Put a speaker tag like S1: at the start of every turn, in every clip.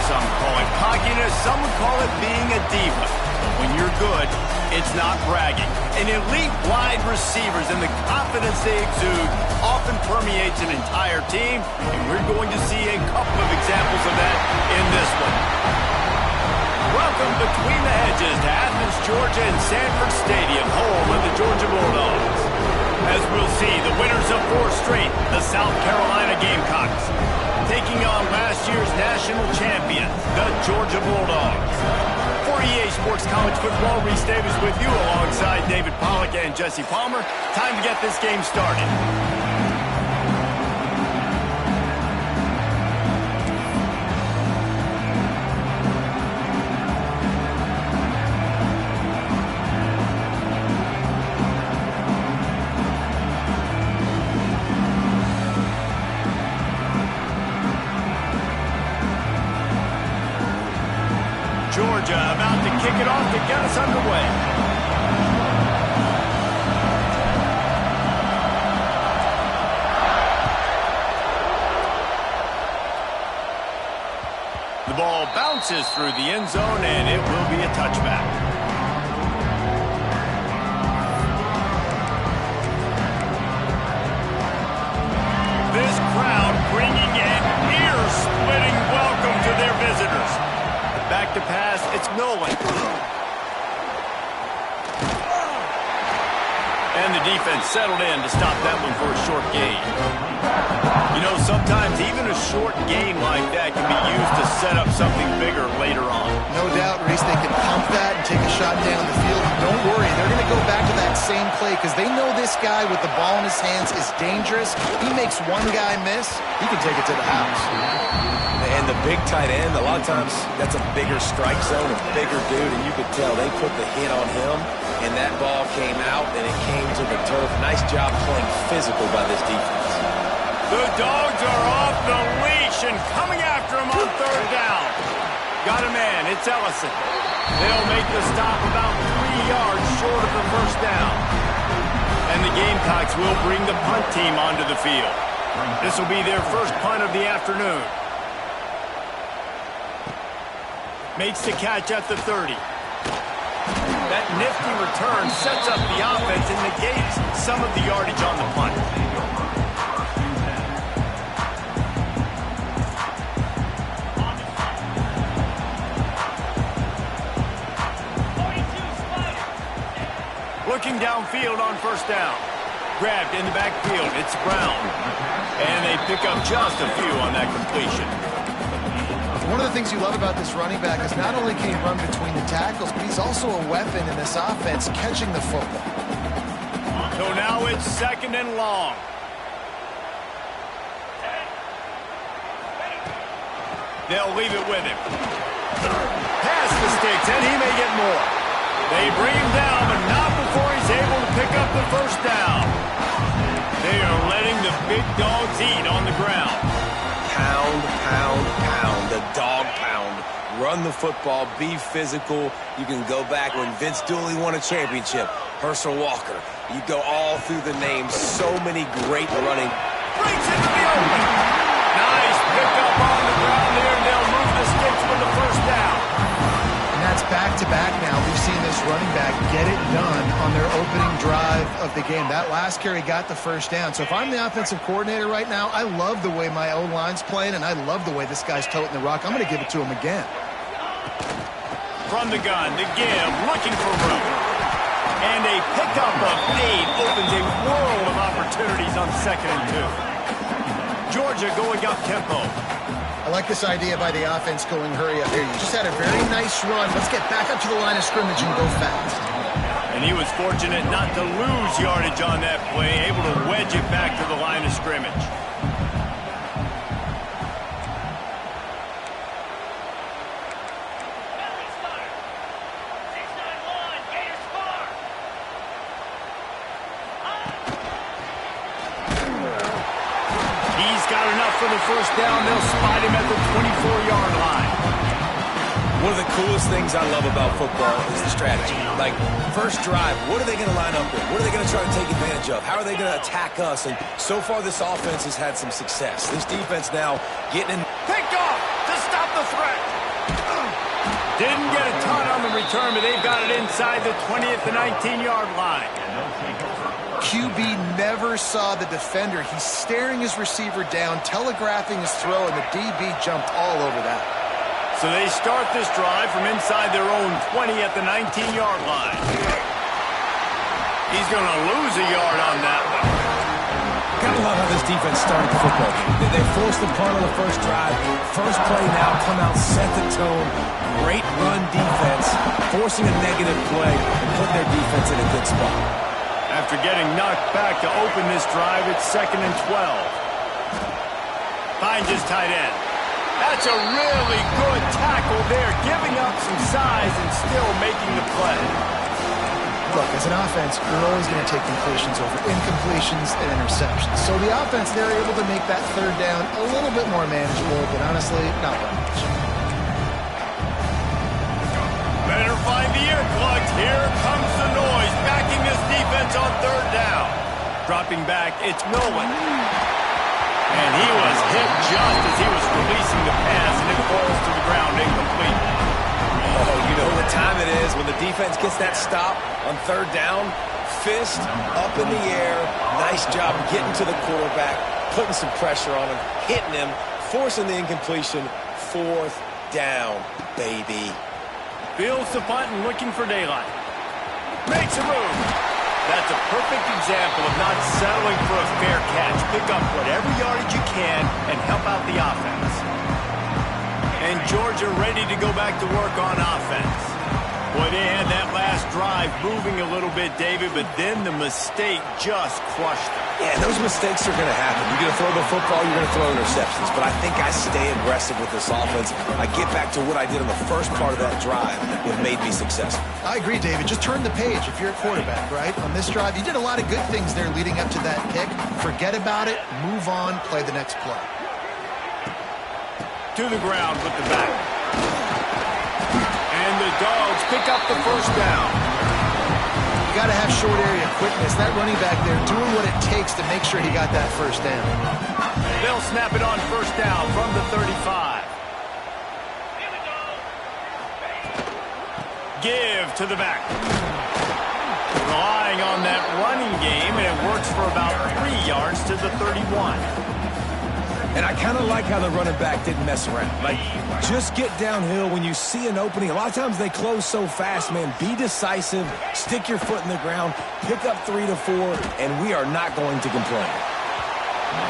S1: some call it cockiness, some would call it being a diva. But when you're good, it's not bragging. And elite wide receivers and the confidence they exude often permeates an entire team, and we're going to see a couple of examples of that in this one. Welcome between the hedges to Athens, Georgia and Sanford Stadium, home of the Georgia Bulldogs. As we'll see, the winners of 4 straight, the South Carolina Gamecocks, taking on last year's national champion, the Georgia Bulldogs. For EA Sports College Football, Reese Davis with you alongside David Pollack and Jesse Palmer. Time to get this game started. Georgia about to kick it off to get us underway. The ball bounces through the end zone, and it will be a touchback. This crowd bringing an ear-splitting welcome to their visitors. Back to pass, it's Nolan. And the defense settled in to stop that one for a short gain. You know, sometimes even a short gain like that can be used to set up something bigger later on.
S2: No doubt, Reese, they can pump that and take a shot down the field. Don't worry, they're going to go back to that same play because they know this guy with the ball in his hands is dangerous. He makes one guy miss, he can take it to the house.
S3: And the big tight end, a lot of times that's a bigger strike zone, a bigger dude, and you could tell they put the hit on him, and that ball came out, and it came to the turf. Nice job playing physical by this defense.
S1: The Dogs are off the leash and coming after him on 3rd down. Got a man, it's Ellison. They'll make the stop about 3 yards short of the 1st down. And the Gamecocks will bring the punt team onto the field. This will be their first punt of the afternoon. Makes the catch at the 30. That nifty return sets up the offense and negates some of the yardage on the punt. Looking downfield on 1st down. Grabbed in the backfield, it's Brown. And they pick up just a few on that completion.
S2: One of the things you love about this running back is not only can he run between the tackles, but he's also a weapon in this offense catching the football.
S1: So now it's 2nd and long. They'll leave it with him. Pass the sticks, and he may get more. They bring him down, but not before he's able to pick up the 1st down. They are letting the big dogs eat on the ground.
S3: Pound, pound, pound, the dog pound. Run the football, be physical. You can go back when Vince Dooley won a championship. Herschel Walker. You go all through the names. So many great running.
S1: Breaks into the open. Nice pickup on the ground there, and they'll move the sticks for the 1st down.
S2: And that's back-to-back now. We've seen this running back get it done on their opening drive of the game. That last carry got the 1st down. So if I'm the offensive coordinator right now, I love the way my O-line's playing, and I love the way this guy's toting the rock. I'm going to give it to him again.
S1: From the gun, the give, looking for room. And a pickup of 8 opens a world of opportunities on 2nd and 2. Georgia going up tempo.
S2: I like this idea by the offense going hurry up here. You just had a very nice run. Let's get back up to the line of scrimmage and go fast.
S1: And he was fortunate not to lose yardage on that play, able to wedge it back to the line of scrimmage. Got enough for the 1st down. They'll spot him at the 24-yard line.
S3: One of the coolest things I love about football is the strategy. Like, first drive, what are they going to line up with? What are they going to try to take advantage of? How are they going to attack us? And so far, this offense has had some success. This defense now getting in.
S1: Picked off to stop the threat. Didn't get a ton on the return, but they've got it inside the 20 at the 19-yard line.
S2: QB never saw the defender. He's staring his receiver down, telegraphing his throw, and the DB jumped all over that.
S1: So they start this drive from inside their own 20 at the 19-yard line. He's going to lose a yard on that one.
S3: Gotta love how this defense started the football game. They forced the punt on the first drive. First play now, come out, set the tone. Great run defense, forcing a negative play and putting their defense in a good spot.
S1: After getting knocked back to open this drive, it's 2nd and 12. Finds his tight end. That's a really good tackle there, giving up some size and still making the play.
S2: Look, as an offense, you're always going to take completions over incompletions and interceptions. So the offense, they're able to make that third down a little bit more manageable, but honestly, not by much.
S1: Better find the earplugs. Here comes the noise, backing this defense on third down. Dropping back, it's Milwin. And he was hit just as he was releasing the pass, and it falls to the ground incomplete.
S3: Oh, you know what time it is when the defense gets that stop on third down. Fist up in the air. Nice job getting to the quarterback, putting some pressure on him, hitting him, forcing the incompletion. 4th down, baby.
S1: Fields the punt and looking for daylight. Makes a move. That's a perfect example of not settling for a fair catch. Pick up whatever yardage you can and help out the offense. And Georgia ready to go back to work on offense. Boy, they had that last drive moving a little bit, David, but then the mistake just crushed them.
S3: Yeah, those mistakes are going to happen. You're going to throw the football, you're going to throw interceptions. But I think I stay aggressive with this offense. I get back to what I did in the first part of that drive that made me successful.
S2: I agree, David. Just turn the page if you're a quarterback, right? On this drive, you did a lot of good things there leading up to that pick. Forget about it, move on, play the next play.
S1: To the ground with the back. And the Dogs pick up the first down.
S2: You got to have short area quickness. That running back there doing what it takes to make sure he got that first down.
S1: They'll snap it on first down from the 35. Give to the back. Relying on that running game, and it works for about 3 yards to the 31.
S3: And I kind of like how the running back didn't mess around. Like, just get downhill when you see an opening. A lot of times they close so fast, man. Be decisive, stick your foot in the ground, pick up 3 to 4, and we are not going to complain.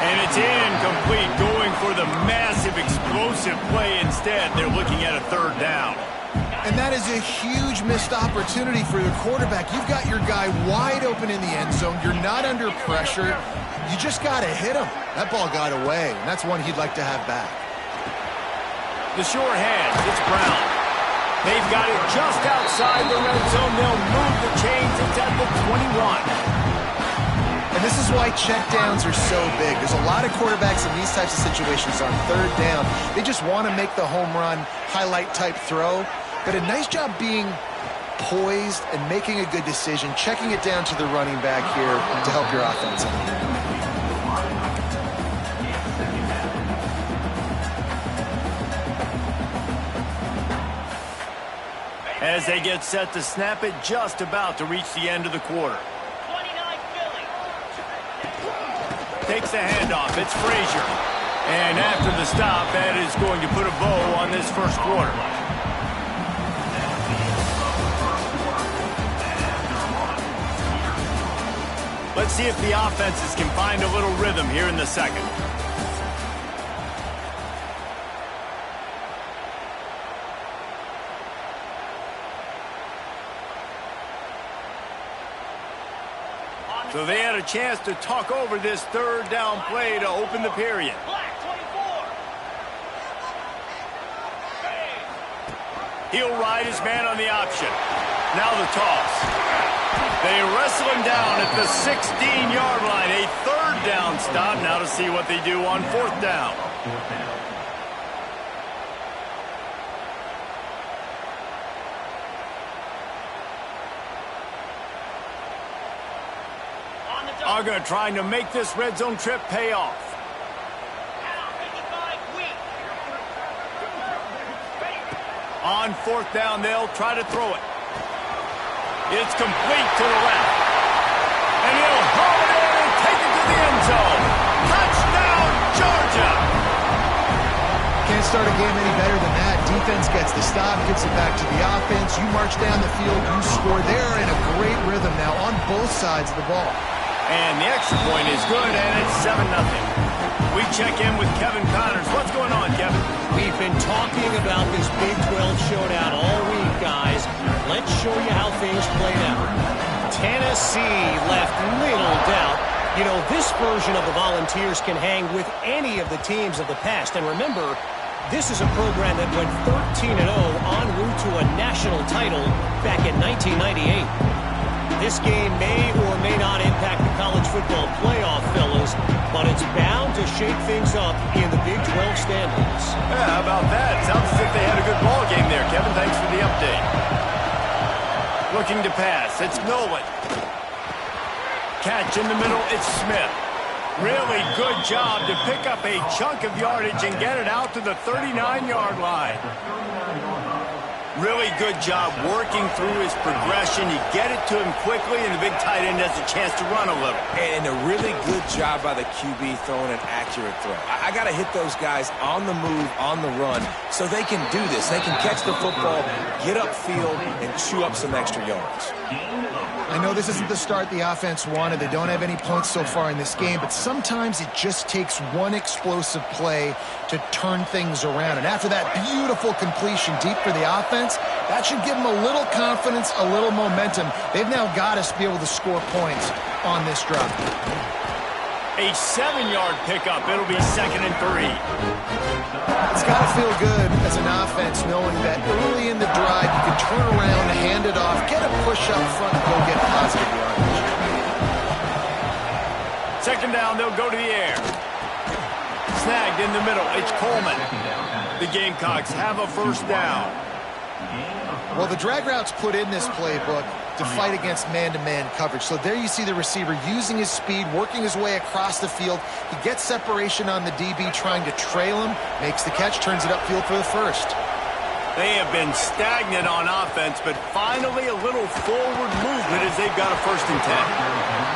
S1: And it's incomplete, going for the massive explosive play instead. They're looking at a third down.
S2: And that is a huge missed opportunity for the quarterback. You've got your guy wide open in the end zone. You're not under pressure. You just got to hit him. That ball got away, and that's one he'd like to have back.
S1: The short hand, it's Brown. They've got it just outside the red zone. They'll move the chains. It's at the 21.
S2: And this is why checkdowns are so big. There's a lot of quarterbacks in these types of situations on third down. They just want to make the home run, highlight-type throw. But a nice job being poised and making a good decision, checking it down to the running back here to help your offense out.
S1: As they get set to snap it, just about to reach the end of the quarter.
S4: 29 Philly.
S1: Takes the handoff. It's Frazier. And after the stop, that is going to put a bow on this first quarter. Let's see if the offenses can find a little rhythm here in the second. So they had a chance to talk over this third down play to open the period.
S4: Black 24.
S1: He'll ride his man on the option. Now the toss. They wrestle him down at the 16-yard line. A third down stop. Now to see what they do on fourth down. Aga trying to make this red zone trip pay off. On fourth down, they'll try to throw it. It's complete to the left. And he'll haul it in and take it to the end zone. Touchdown, Georgia!
S2: Can't start a game any better than that. Defense gets the stop, gets it back to the offense. You march down the field, you score. They're in a great rhythm now on both sides of the ball.
S1: And the extra point is good, and it's 7-0. We check in with Kevin Connors. What's going on, Kevin?
S5: We've been talking about this Big 12 showdown all week, guys. Let's show you how things played out. Tennessee left little doubt. You know, this version of the Volunteers can hang with any of the teams of the past. And remember, this is a program that went 13-0 en route to a national title back in 1998. This game may or may not impact the college football playoff, fellas, but it's bound to shake things up in the Big 12 standings.
S1: Yeah, how about that? Sounds as if they had a good ball game there, Kevin. Thanks for the update. Looking to pass. It's Nolan. Catch in the middle. It's Smith. Really good job to pick up a chunk of yardage and get it out to the 39-yard line. Really good job working through his progression. You get it to him quickly, and the big tight end has a chance to run a little.
S3: And a really good job by the QB throwing an accurate throw. I got to hit those guys on the move, on the run, so they can do this. They can catch the football, get upfield, and chew up some extra yards.
S2: I know this isn't the start the offense wanted. They don't have any points so far in this game, but sometimes it just takes one explosive play to turn things around. And after that beautiful completion deep for the offense, that should give them a little confidence, a little momentum. They've now got to be able to score points on this drive.
S1: A 7-yard pickup. It'll be 2nd and 3.
S2: It's got to feel good as an offense knowing that early in the drive you can turn around, hand it off, get a push up front, and go get positive yardage.
S1: 2nd down, they'll go to the air. Snagged in the middle. It's Coleman. The Gamecocks have a 1st down.
S2: Well, the drag routes put in this playbook to fight against man-to-man coverage. So there you see the receiver using his speed, working his way across the field. He gets separation on the DB, trying to trail him, makes the catch, turns it upfield for the 1st.
S1: They have been stagnant on offense, but finally a little forward movement as they've got a 1st and 10.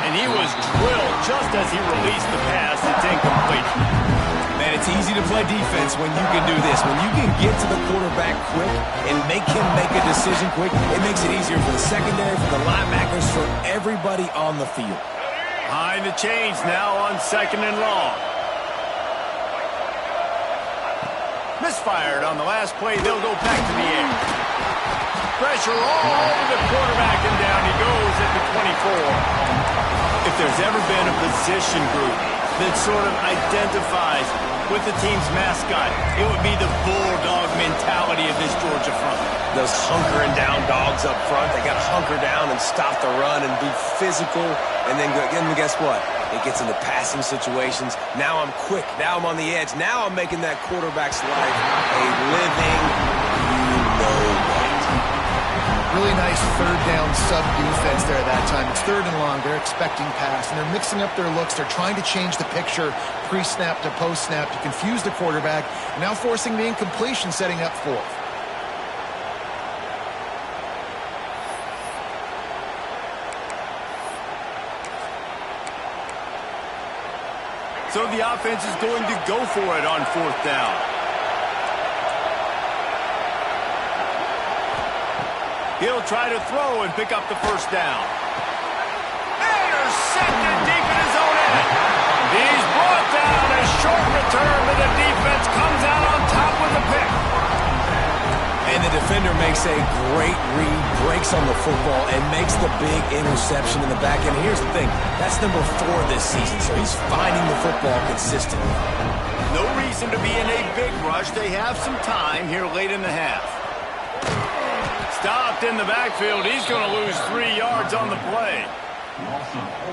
S1: And he was drilled just as he released the pass. It's incomplete.
S3: Man, it's easy to play defense when you can do this. When you can get to the quarterback quick and make him make a decision quick, it makes it easier for the secondary, for the linebackers, for everybody on the field.
S1: Behind the chains now on 2nd and long. Misfired on the last play. They'll go back to the air. Pressure all over the quarterback, and down he goes at the 24. If there's ever been a position group that sort of identifies with the team's mascot, it would be the bulldog mentality of this Georgia front.
S3: Those hunkering down dogs up front, they got to hunker down and stop the run and be physical, and then guess what? It gets into passing situations. Now I'm quick. Now I'm on the edge. Now I'm making that quarterback's life a living you-know-what.
S2: Really nice 3rd down sub-defense there that time. It's 3rd and long. They're expecting pass, and they're mixing up their looks. They're trying to change the picture pre-snap to post-snap to confuse the quarterback, now forcing the incompletion, setting up 4th.
S1: So the offense is going to go for it on 4th down. He'll try to throw and pick up the 1st down. Intercepted deep in his own end. He's brought down. A short return, but the defense comes out on top with the pick.
S3: And the defender makes a great read, breaks on the football, and makes the big interception in the back end. Here's the thing. That's number 4 this season, so he's finding the football consistently.
S1: No reason to be in a big rush. They have some time here late in the half. Stopped in the backfield. He's going to lose 3 yards on the play.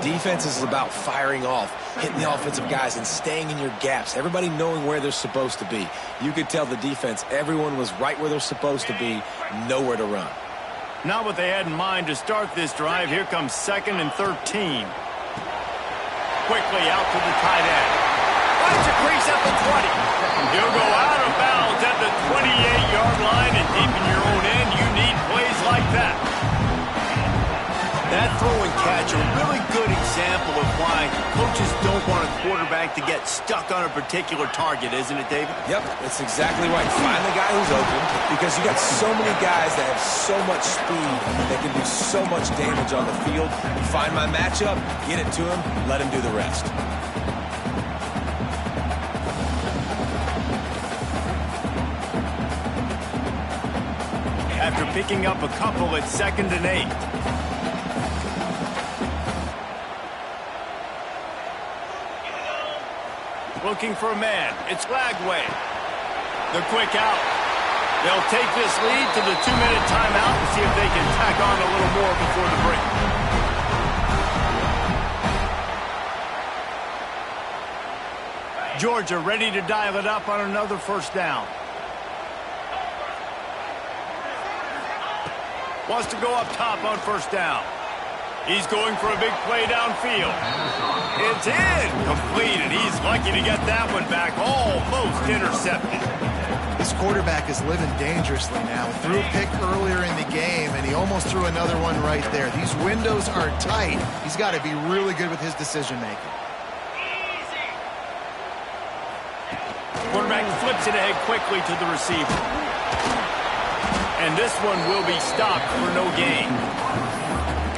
S3: Defense is about firing off, hitting the offensive guys, and staying in your gaps. Everybody knowing where they're supposed to be. You could tell the defense, everyone was right where they're supposed to be, nowhere to run.
S1: Not what they had in mind to start this drive. Here comes 2nd and 13. Quickly out to the tight end. Finds a crease at the 20. He'll go out of bounds at the 28-yard line, and deep in your own end, you need plays like that. That throw and catch, a really good example of why coaches don't want a quarterback to get stuck on a particular target, isn't it, David?
S3: Yep, that's exactly right. Find the guy who's open, because you got so many guys that have so much speed that can do so much damage on the field. You find my matchup, get it to him, let him do the rest.
S1: After picking up a couple at 2nd and 8. Looking for a man. It's Lagway. The quick out. They'll take this lead to the 2-minute timeout and see if they can tack on a little more before the break. Georgia ready to dial it up on another first down. Wants to go up top on first down. He's going for a big play downfield. It's in. Completed. He's lucky to get that one back. Almost intercepted.
S2: This quarterback is living dangerously now. Threw a pick earlier in the game, and he almost threw another one right there. These windows are tight. He's got to be really good with his decision-making.
S1: Quarterback flips it ahead quickly to the receiver. And this one will be stopped for no gain.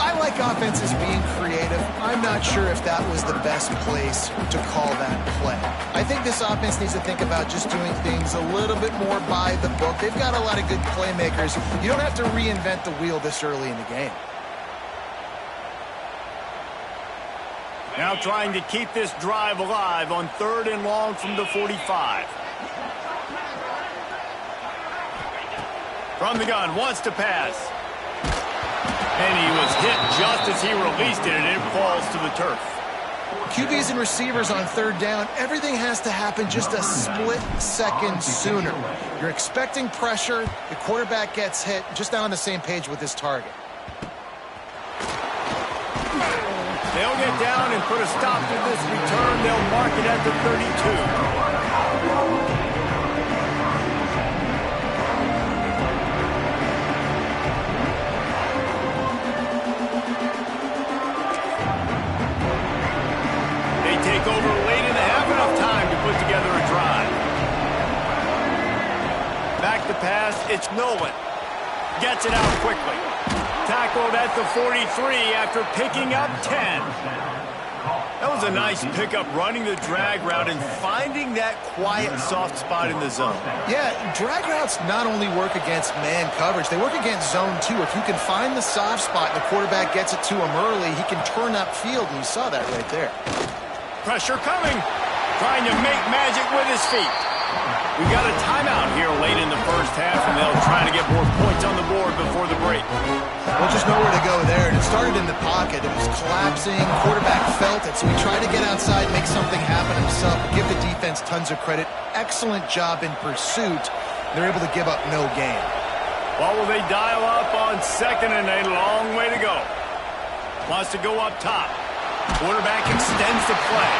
S2: I like offenses being creative. I'm not sure if that was the best place to call that play. I think this offense needs to think about just doing things a little bit more by the book. They've got a lot of good playmakers. You don't have to reinvent the wheel this early in the game.
S1: Now trying to keep this drive alive on 3rd and long from the 45. From the gun, wants to pass. And he was hit just as he released it, and it falls to the turf.
S2: QBs and receivers on 3rd down, everything has to happen just a split second sooner. You're expecting pressure, the quarterback gets hit, just not on the same page with his target.
S1: They'll get down and put a stop to this return. They'll mark it at the 32. Take over late in the half, enough time to put together a drive. Back to pass, it's Nolan. Gets it out quickly. Tackled at the 43 after picking up 10. That was a nice pickup, running the drag route and finding that quiet, soft spot in the zone.
S2: Yeah, drag routes not only work against man coverage, they work against zone too. If you can find the soft spot and the quarterback gets it to him early, he can turn upfield, and you saw that right there.
S1: Pressure coming. Trying to make magic with his feet. We've got a timeout here late in the first half, and they'll try to get more points on the board before the break.
S2: Well, just nowhere to go there. And it started in the pocket. It was collapsing. Quarterback felt it, so he tried to get outside and make something happen himself. Give the defense tons of credit. Excellent job in pursuit. They're able to give up no gain.
S1: Well, will they dial up on 2nd and a long way to go? Wants to go up top. Quarterback extends the play.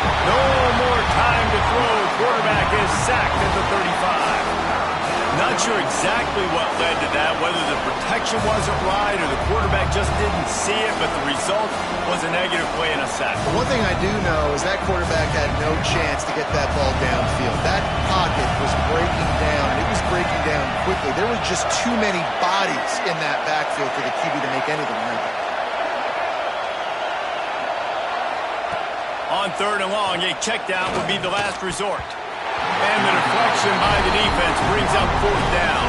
S1: No more time to throw. Quarterback is sacked at the 35. Not sure exactly what led to that, whether the protection wasn't right or the quarterback just didn't see it, but the result was a negative play and a sack.
S2: But one thing I do know is that quarterback had no chance to get that ball downfield. That pocket was breaking down, and it was breaking down quickly. There were just too many bodies in that backfield for the QB to make anything happen.
S1: On 3rd and long, a check down would be the last resort. And the deflection by the defense brings up 4th down.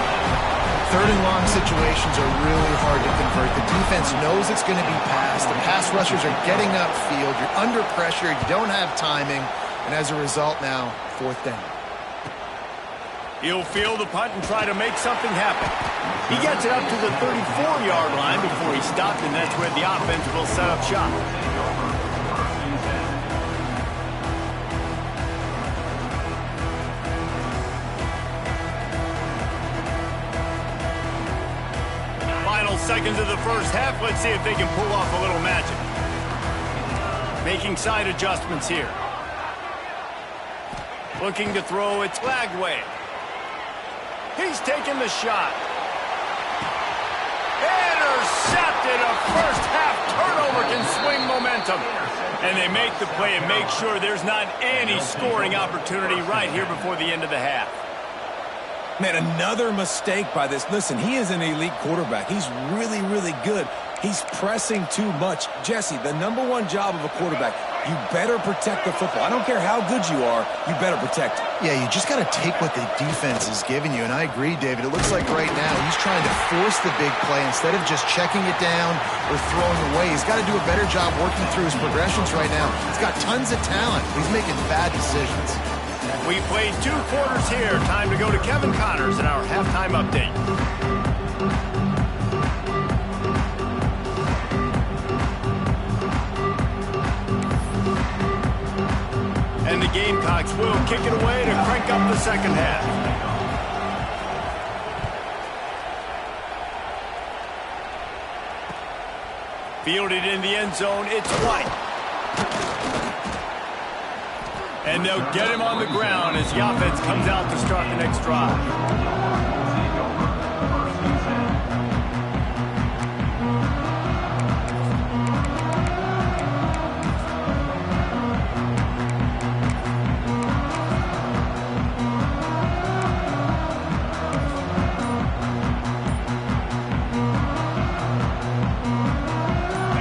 S2: 3rd and long situations are really hard to convert. The defense knows it's going to be passed. The pass rushers are getting upfield. You're under pressure. You don't have timing. And as a result now, 4th down.
S1: He'll field the punt and try to make something happen. He gets it up to the 34-yard line before he stopped, and that's where the offense will set up shop. Final seconds of the first half. Let's see if they can pull off a little magic. Making side adjustments here. Looking to throw, it's Lagway. He's taking the shot. Intercepted. A first half turnover can swing momentum. And they make the play and make sure there's not any scoring opportunity right here before the end of the half.
S3: Man, another mistake by this. Listen, he is an elite quarterback. He's really, really good. He's pressing too much. Jesse, the #1 job of a quarterback, you better protect the football. I don't care how good you are, you better protect it.
S2: Yeah, you just got to take what the defense is giving you, and I agree, David. It looks like right now he's trying to force the big play instead of just checking it down or throwing away. He's got to do a better job working through his progressions right now. He's got tons of talent. He's making bad decisions.
S1: We played 2 quarters here. Time to go to Kevin Connors in our halftime update. And the Gamecocks will kick it away to crank up the second half. Fielded in the end zone, it's White. And they'll get him on the ground as the offense comes out to start the next drive.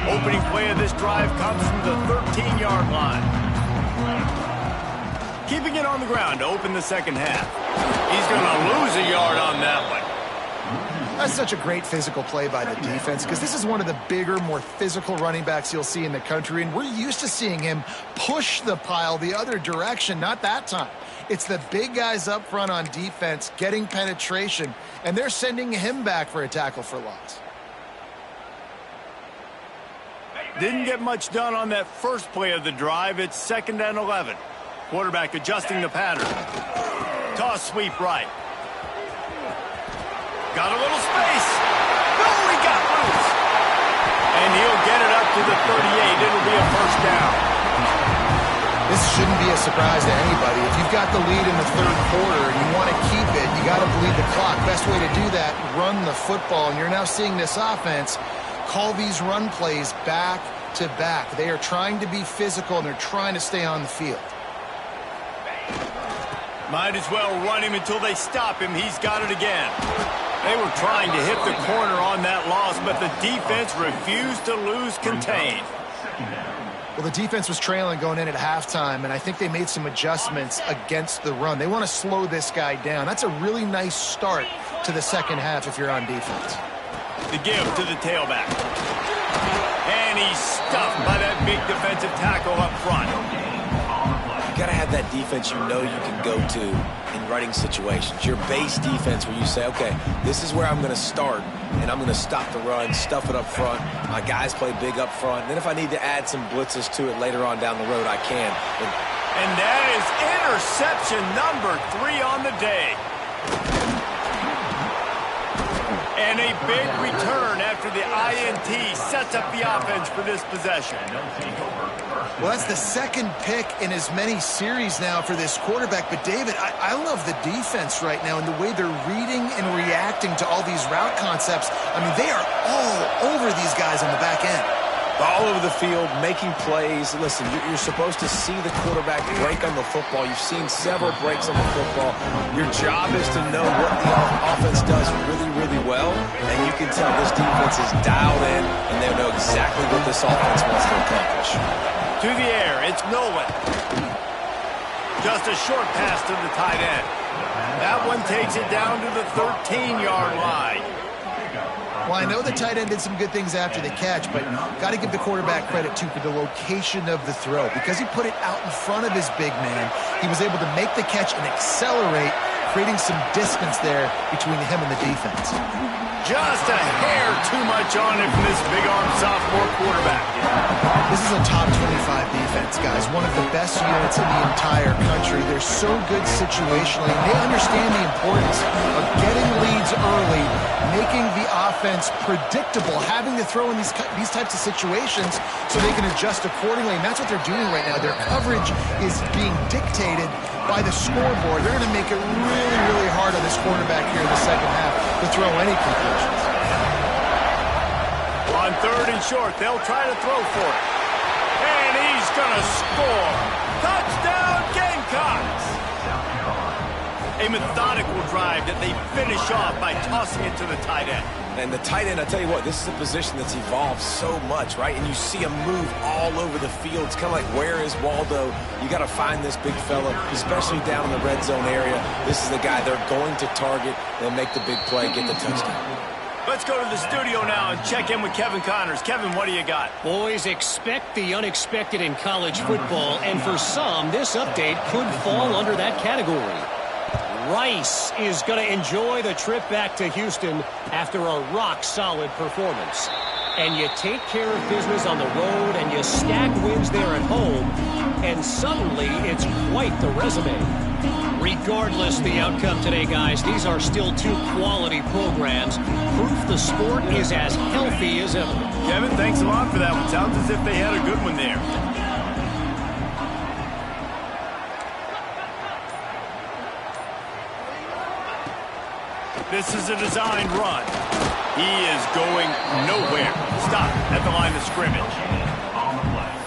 S1: Opening play of this drive comes from the 13-yard line. Keeping it on the ground to open the second half. He's going to lose a yard on that one.
S2: That's such a great physical play by the defense because this is one of the bigger, more physical running backs you'll see in the country, and we're used to seeing him push the pile the other direction. Not that time. It's the big guys up front on defense getting penetration, and they're sending him back for a tackle for loss.
S1: Didn't get much done on that first play of the drive. It's 2nd and 11. Quarterback adjusting the pattern. Toss sweep right. Got a little space. No, he got loose. And he'll get it up to the 38. It'll be a first down.
S2: This shouldn't be a surprise to anybody. If you've got the lead in the 3rd quarter and you want to keep it, you got to bleed the clock. Best way to do that, run the football. And you're now seeing this offense call these run plays back to back. They are trying to be physical, and they're trying to stay on the field.
S1: Might as well run him until they stop him. He's got it again. They were trying to hit the corner on that loss, but the defense refused to lose contain.
S2: Well, the defense was trailing going in at halftime, and I think they made some adjustments against the run. They want to slow this guy down. That's a really nice start to the second half if you're on defense.
S1: The give to the tailback. And he's stuffed by that big defensive tackle up front.
S3: You got to have that defense you know you can go to in running situations. Your base defense where you say, okay, this is where I'm going to start, and I'm going to stop the run, stuff it up front. My guys play big up front. And then if I need to add some blitzes to it later on down the road, I can.
S1: And that is interception number 3 on the day. And a big return after the INT sets up the offense for this possession.
S2: Well, that's the 2nd pick in as many series now for this quarterback. But, David, I love the defense right now and the way they're reading and reacting to all these route concepts. I mean, they are all over these guys on the back end.
S3: All over the field, making plays. Listen, you're supposed to see the quarterback break on the football. You've seen several breaks on the football. Your job is to know what the offense does really, really well. And you can tell this defense is dialed in, and they know exactly what this offense wants to accomplish.
S1: To the air, it's Nolan. Just a short pass to the tight end. That one takes it down to the 13-yard line.
S2: Well, I know the tight end did some good things after the catch, but got to give the quarterback credit, too, for the location of the throw. Because he put it out in front of his big man, he was able to make the catch and accelerate, creating some distance there between him and the defense.
S1: Just a hair too much on it from this big-arm sophomore quarterback.
S2: This is a top 25 defense, guys. One of the best units in the entire country. They're so good situationally. They understand the importance of getting leads early making the offense predictable, having to throw in these types of situations so they can adjust accordingly. And that's what they're doing right now. Their coverage is being dictated by the scoreboard. They're going to make it really, really hard on this quarterback here in the second half to throw any conclusions.
S1: On 3rd and short, they'll try to throw for it. And he's going to score. Touchdown, Gamecocks! A methodical drive that they finish off by tossing it to the tight end.
S3: And the tight end, I tell you what, this is a position that's evolved so much, right? And you see him move all over the field. It's kind of like, where is Waldo? You got to find this big fella, especially down in the red zone area. This is the guy they're going to target and make the big play, get the touchdown.
S1: Let's go to the studio now and check in with Kevin Connors. Kevin, what do you got?
S5: Boys, expect the unexpected in college football, and for some, this update could fall under that category. Rice is going to enjoy the trip back to Houston after a rock-solid performance. And you take care of business on the road, and you stack wins there at home, and suddenly it's quite the resume. Regardless the outcome today, guys, these are still two quality programs. Proof the sport is as healthy as ever.
S1: Kevin, thanks a lot for that one. Sounds as if they had a good one there. This is a designed run. He is going nowhere. Stop at the line of scrimmage.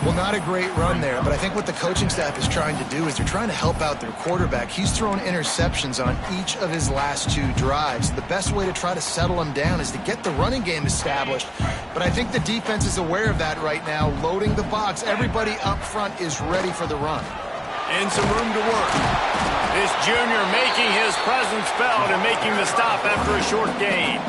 S2: Well, not a great run there, but I think what the coaching staff is trying to do is they're trying to help out their quarterback. He's thrown interceptions on each of his last 2 drives. The best way to try to settle him down is to get the running game established. But I think the defense is aware of that right now, loading the box. Everybody up front is ready for the run.
S1: And some room to work. This junior making his presence felt and making the stop after a short gain.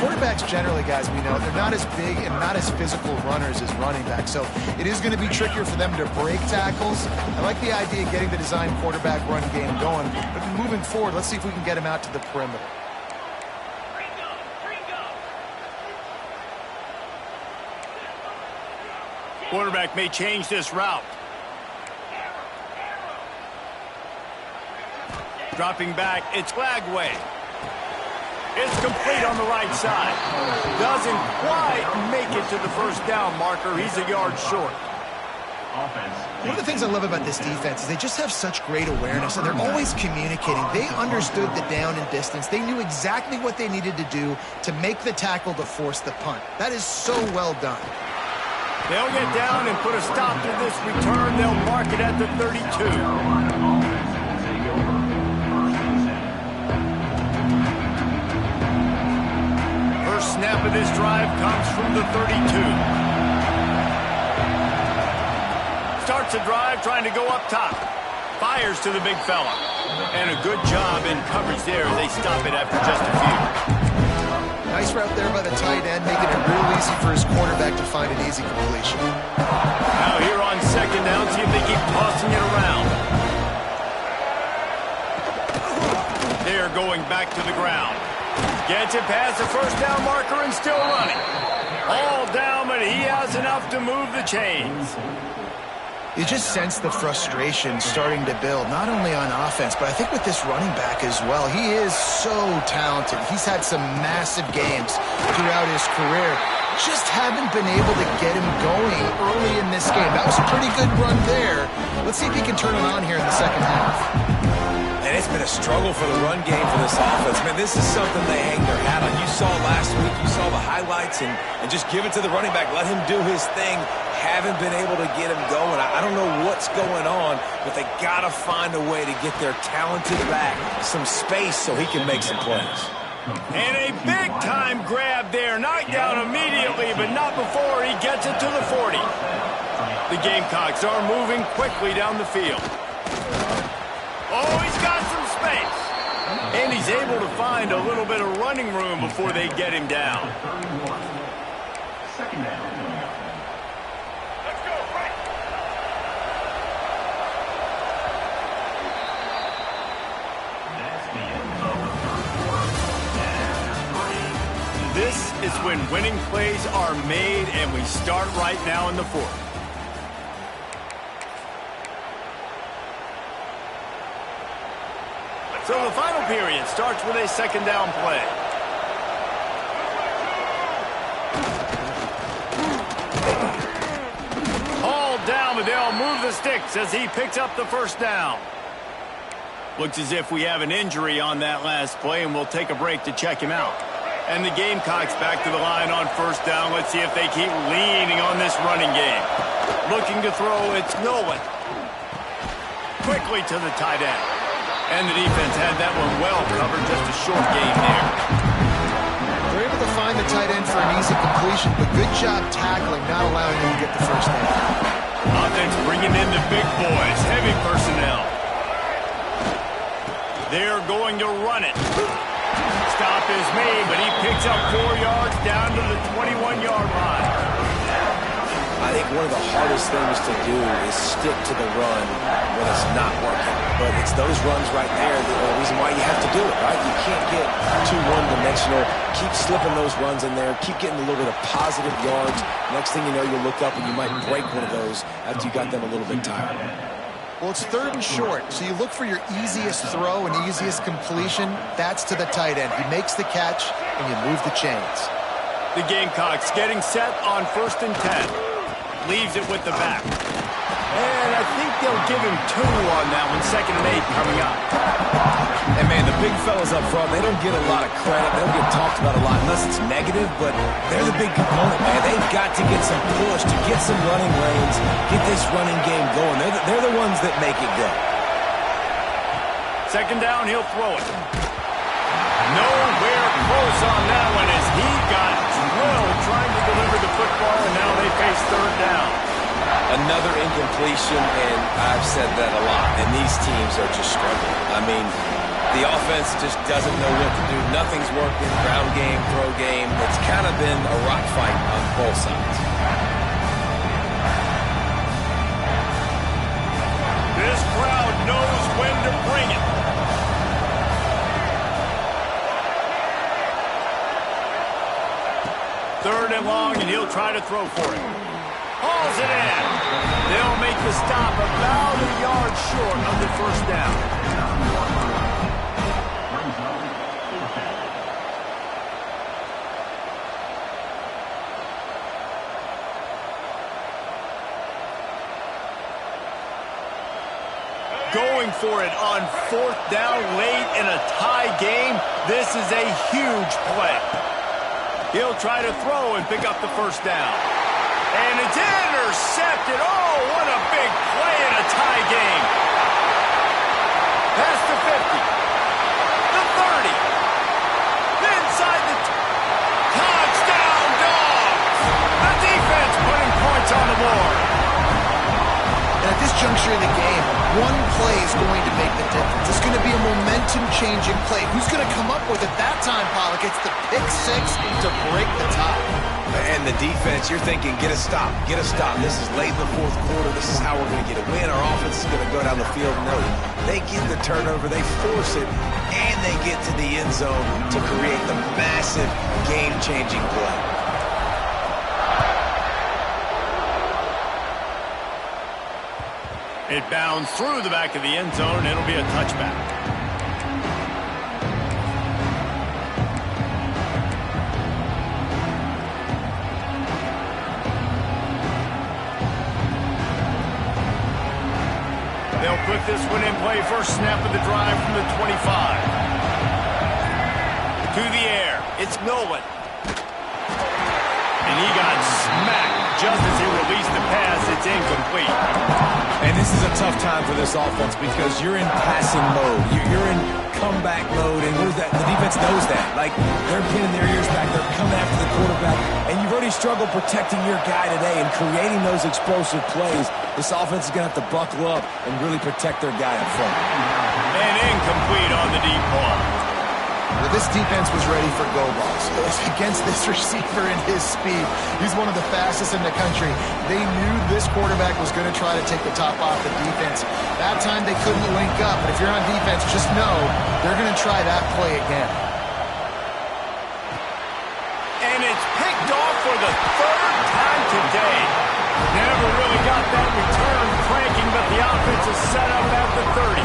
S2: Quarterbacks generally, guys, we know, they're not as big and not as physical runners as running backs, so it is going to be trickier for them to break tackles. I like the idea of getting the design quarterback run game going, but moving forward, let's see if we can get him out to the perimeter.
S1: Quarterback may change this route. Dropping back, it's Lagway. It's complete on the right side. Doesn't quite make it to the first down marker. He's a yard short.
S2: One of the things I love about this defense is they just have such great awareness, and they're always communicating. They understood the down and distance. They knew exactly what they needed to do to make the tackle to force the punt. That is so well done.
S1: They'll get down and put a stop to this return. They'll mark it at the 32. First snap of this drive comes from the 32. Starts a drive trying to go up top. Fires to the big fella. And a good job in coverage there. They stop it after just a few.
S2: Nice route there by the tight end, making it real easy for his quarterback to find an easy completion.
S1: Now here on second down, see if they keep tossing it around. They're going back to the ground. Gets it past the first down marker and still running. All down, but he has enough to move the chains.
S2: You just sense the frustration starting to build, not only on offense, but I think with this running back as well. He is so talented. He's had some massive games throughout his career. Just haven't been able to get him going early in this game. That was a pretty good run there. Let's see if he can turn it on here in the second half.
S3: And it's been a struggle for the run game for this offense. Man, this is something they hang their hat on. You saw last week, you saw the highlights, and just give it to the running back. Let him do his thing. Haven't been able to get him going. I don't know what's going on, but they got to find a way to get their talented back some space so he can make some plays.
S1: And a big-time grab there. Knocked down immediately, but not before he gets it to the 40. The Gamecocks are moving quickly down the field. Oh, he's got some space. And he's able to find a little bit of running room before they get him down.
S6: Second down.
S1: Let's go, right. This is when winning plays are made, and we start right now in the fourth. So the final period starts with a second down play. 6 as he picks up the first down. Looks as if we have an injury on that last play, and we'll take a break to check him out. And the Gamecocks back to the line on first down. Let's see if they keep leaning on this running game. Looking to throw, it's Nolan. Quickly to the tight end. And the defense had that one well covered, just a short game there.
S2: They're able to find the tight end for an easy completion, but good job tackling, not allowing him to get the first down.
S1: Offense bringing in the big boys, heavy personnel. They're going to run it. Stop is made, but he picks up 4 yards down to the 21-yard line.
S3: I think one of the hardest things to do is stick to the run when it's not working. But it's those runs right there that are the reason why you have to do it, right? You can't get too one-dimensional. Keep slipping those runs in there. Keep getting a little bit of positive yards. Next thing you know, you'll look up and you might break one of those after you got them a little bit tired.
S2: Well, it's 3rd and short, so you look for your easiest throw and easiest completion. That's to the tight end. He makes the catch, and you move the chains.
S1: The Gamecocks getting set on 1st and 10. Leaves it with the back. And I think they'll give him 2 on that one. 2nd and 8 coming up.
S3: And, man, the big fellas up front, they don't get a lot of credit. They don't get talked about a lot unless it's negative, but they're the big component, man. They've got to get some push, to get some running lanes, get this running game going. They're the ones that make it go.
S1: 2nd down, he'll throw it. Nowhere close on that one as he got drilled trying to deliver the football, and now they face 3rd down.
S3: Another incompletion, and I've said that a lot, and these teams are just struggling. I mean, the offense just doesn't know what to do. Nothing's working. Ground game, throw game. It's kind of been a rock fight on both sides.
S1: This crowd knows when to bring it. Third and long, and he'll try to throw for it. Hauls it in. They'll make the stop about a yard short of the first down. Going for it on 4th down late in a tie game. This is a huge play. He'll try to throw and pick up the first down. And it's intercepted. Oh, what a big play in a tie game. Past the 50. The 30. Inside the touchdown Dogs. The defense putting points on the board.
S2: And at this juncture in the game, one play is going to make the difference. It's going to be a momentum-changing play. Who's going to come up with it that time, Pollock? It's the pick 6 to break the tie.
S3: And the defense, you're thinking, get a stop, get a stop. This is late in the 4th quarter. This is how we're going to get a win. Our offense is going to go down the field. No, they get the turnover, they force it, and they get to the end zone to create the massive game-changing play.
S1: It bounds through the back of the end zone. It'll be a touchback. They'll put this one in play. First snap of the drive from the 25. To the air. It's Nolan. And he got smacked just as he released the pass. It's incomplete.
S3: And this is a tough time for this offense because you're in passing mode. You're in comeback mode, and the defense knows that. Like, they're pinning their ears back. They're coming after the quarterback, and you've already struggled protecting your guy today and creating those explosive plays. This offense is going to have to buckle up and really protect their guy up front.
S1: And incomplete on the deep ball.
S2: Well, this defense was ready for go balls. Against this receiver and his speed, he's one of the fastest in the country. They knew this quarterback was going to try to take the top off the defense. That time they couldn't link up, but if you're on defense, just know they're going to try that play again.
S1: And it's picked off for the 3rd time today. Never really got that return cranking, but the offense is set up at the 30.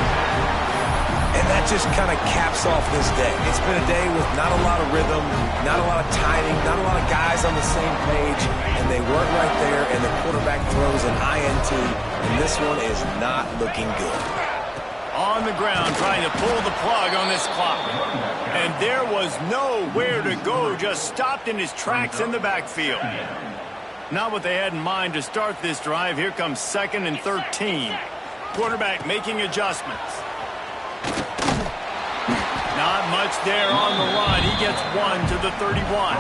S3: And that just kind of caps off this day. It's been a day with not a lot of rhythm, not a lot of timing, not a lot of guys on the same page, and they weren't right there, and the quarterback throws an INT, and this one is not looking good.
S1: On the ground, trying to pull the plug on this clock. And there was nowhere to go, just stopped in his tracks in the backfield. Not what they had in mind to start this drive. Here comes 2nd and 13. Quarterback making adjustments. Not much there on the run. He gets 1 to the 31.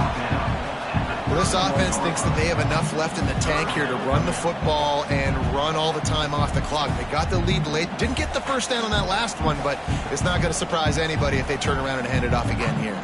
S2: Well, this offense thinks that they have enough left in the tank here to run the football and run all the time off the clock. They got the lead late. Didn't get the first down on that last one, but it's not going to surprise anybody if they turn around and hand it off again here.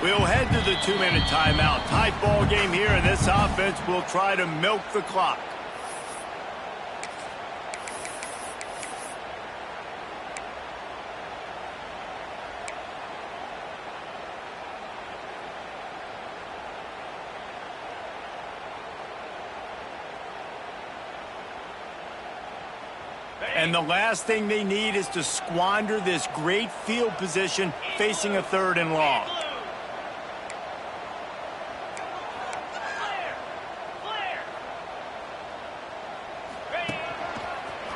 S1: We'll head to the 2-minute timeout. Tight ball game here, and this offense will try to milk the clock. And the last thing they need is to squander this great field position facing a 3rd and long.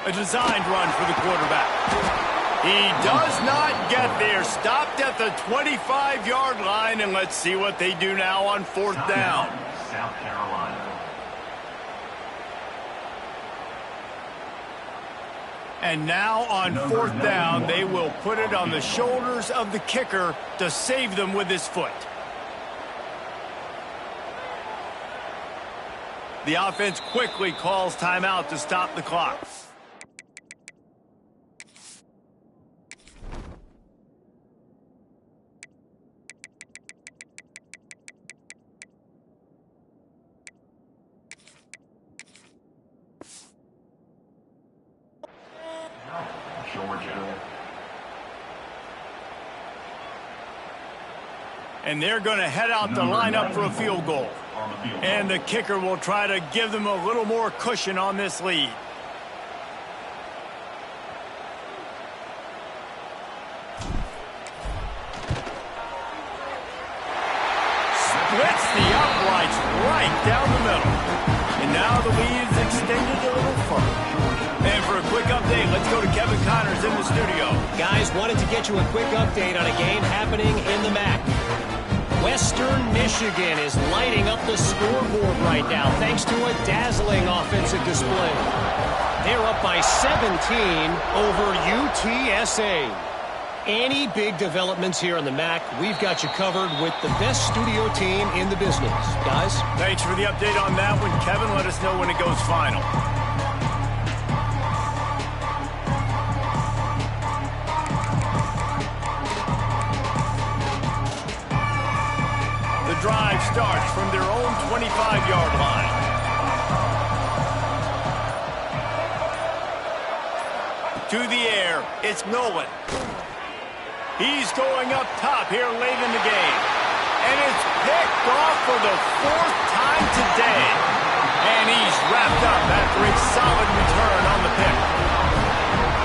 S1: A designed run for the quarterback. He does not get there. Stopped at the 25-yard line, and let's see what they do now on 4th down.
S6: South Carolina.
S1: And now on 4th down, they will put it on the shoulders of the kicker to save them with his foot. The offense quickly calls timeout to stop the clock.
S6: Georgia.
S1: And they're going to head out to line up for a field goal. And the kicker will try to give them a little more cushion on this lead. Splits the uprights right down the middle. And now the lead is extended a little further. And for a quick update, let's go to Kevin Connors in the studio.
S5: Guys, wanted to get you a quick update on a game happening in the MAC. Western Michigan is lighting up the scoreboard right now thanks to a dazzling offensive display. They're up by 17 over UTSA. Any big developments here in the MAC, we've got you covered with the best studio team in the business. Guys?
S1: Thanks for the update on that one, Kevin. Let us know when it goes final. The drive starts from their own 25-yard line. To the air, it's Nolan. He's going up top here late in the game. And it's picked off for the 4th time today. And he's wrapped up after a solid return on the pick.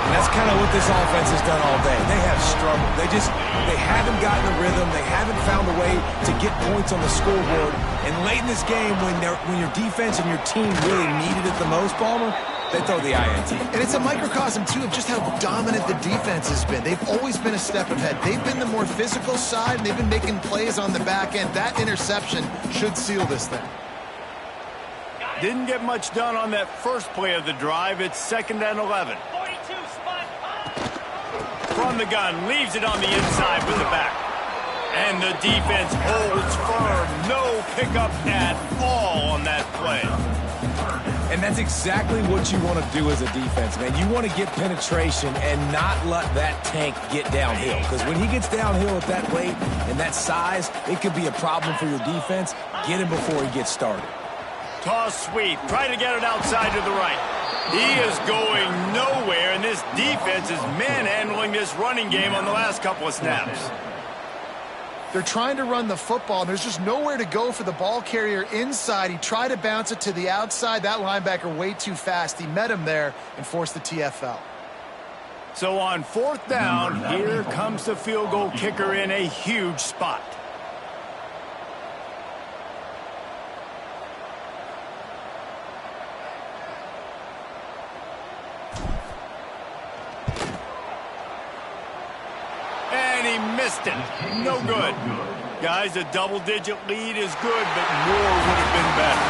S3: And that's kind of what this offense has done all day. They have struggled. They haven't gotten the rhythm. They haven't found a way to get points on the scoreboard. And late in this game, when your defense and your team really needed it the most, Palmer, they throw the INT.
S2: And it's a microcosm, too, of just how dominant the defense has been. They've always been a step ahead. They've been the more physical side, and they've been making plays on the back end. That interception should seal this thing.
S1: Didn't get much done on that first play of the drive. It's 2nd and 11.
S4: 42 spot.
S1: From the gun, leaves it on the inside with the back. And the defense holds firm. No pickup at all on that play.
S3: And that's exactly what you want to do as a defense, man. You want to get penetration and not let that tank get downhill. Because when he gets downhill at that weight and that size, it could be a problem for your defense. Get him before he gets started.
S1: Toss sweep. Try to get it outside to the right. He is going nowhere, and this defense is manhandling this running game on the last couple of snaps.
S2: They're trying to run the football, and there's just nowhere to go for the ball carrier inside. He tried to bounce it to the outside. That linebacker way too fast. He met him there and forced the TFL.
S1: So on 4th down, here comes the field goal kicker in a huge spot. And he missed it. No good. Guys, a double-digit lead is good, but more would have been better.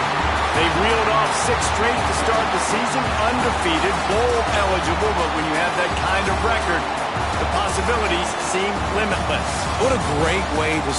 S1: They've reeled off 6 straight to start the season, undefeated, bowl eligible, but when you have that kind of record, the possibilities seem limitless.
S3: What a great way to start.